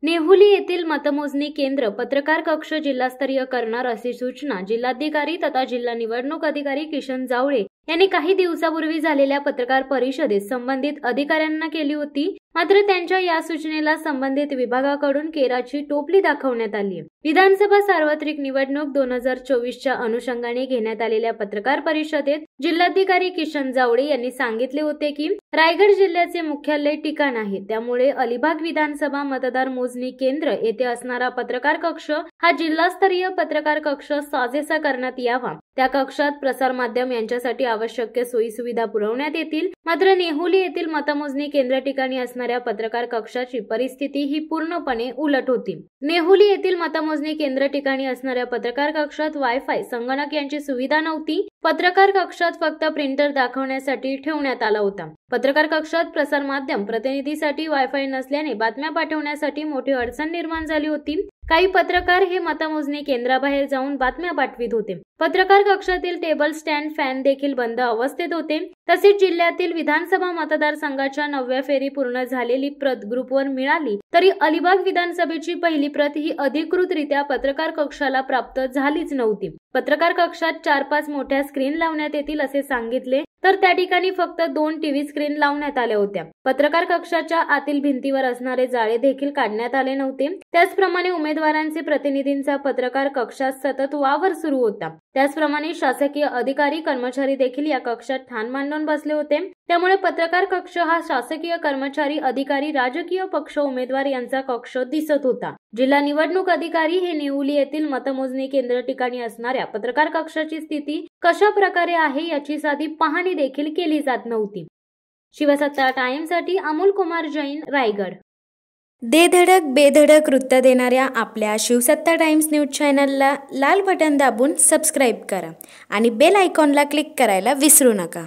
नेहुली येथील मतमोजणी केंद्र पत्रकार कक्ष जिल्हास्तरीय करणार अशी सूचना जिल्हाधिकारी तथा जिल्हा निवडणूक अधिकारी किशन जावळे यांनी काही दिवसापूर्वी झालेल्या पत्रकार परिषदेत संबंधित अधिकाऱ्यांना केली होती। मात्र त्यांच्या या सूचनेला संबंधित विभागाकडून केराची टोपली दाखवण्यात आली। विधानसभा सार्वत्रिक निवडणूक 2024च्या अनुषंगाने घेण्यात आलेल्या पत्रकार परिषदेत जिल्हाधिकारी किशन जावळे यांनी सांगितले होते की रायगड जिल्ह्याचे मुख्यालय ठिकाण आहे, त्यामुळे अलिबाग विधानसभा मतदार मोजणी केंद्र येथे असणारा पत्रकार कक्ष हा जिल्हास्तरीय पत्रकार कक्ष साजेसा करण्यात यावा। त्या कक्षात प्रसार माध्यम यांच्यासाठी आवश्यक सोयी सुविधा पुरवण्यात येतील। मात्र नेहुली येथील मतमोजणी केंद्र ठिकाणी असणाऱ्या पत्रकार कक्षाची परिस्थिती ही पूर्णपणे उलट होती। नेहुली येथील मतमोजणी केंद्र ठिकाणी असणाऱ्या पत्रकार कक्षात वायफाय, संगणक यांची सुविधा नव्हती। पत्रकार कक्षात फक्त प्रिंटर दाखवण्यासाठी ठेवण्यात आला होता। पत्रकार कक्षात प्रसार माध्यम प्रतिनिधीसाठी वायफाय नसल्याने बातम्या पाठवण्यासाठी मोठी अडचण निर्माण झाली होती। काही पत्रकार हे मतमोजणी केंद्राबाहेर जाऊन बातम्या पाठवित होते। पत्रकार कक्षातील टेबल स्टँड, फॅन देखील बंद अवस्थेत होते। तसेच जिल्ह्यातील विधानसभा मतदारसंघाच्या 9व्या फेरी पूर्ण झालेली प्रत ग्रुपवर मिळाली तरी अलिबाग विधानसभेची पहिली प्रत ही अधिकृतरित्या पत्रकार कक्षाला प्राप्त झालीच नव्हती। पत्रकार कक्षात 4-5 मोठ्या स्क्रीन लावण्यात येतील असे सांगितले, तर त्या ठिकाणी फक्त 2 टीव्ही स्क्रीन लावण्यात आल्या होत्या। पत्रकार कक्षाच्या आतील भिंतीवर असणारे जाळे देखील काढण्यात आले नव्हते। त्याचप्रमाणे उमेदवारांचे प्रतिनिधींचा पत्रकार कक्षात सतत वावर सुरू होता। त्याचप्रमाणे शासकीय अधिकारी कर्मचारी देखील या कक्षात ठाण मांडून बसले होते। त्यामुळे पत्रकार कक्ष हा शासकीय कर्मचारी, अधिकारी, राजकीय पक्ष, उमेदवार यांचा कक्ष दिसत होता। जिल्हा निवडणूक अधिकारी हे नेहुली येथील मतमोजणी केंद्र ठिकाणी असणाऱ्या पत्रकार कक्षाची स्थिती कशा प्रकारे आहे याची साधी पाहणी देखील केली जात नव्हती। शिवसत्ता टाइम्ससाठी अमोल कुमार जैन, रायगड। दे धडक बेधडक वृत्त देणाऱ्या आपल्या शिवसत्ता टाइम्स न्यूज चॅनलला लाल बटन दाबून सबस्क्राईब करा आणि बेल आयकॉनला क्लिक करायला विसरू नका।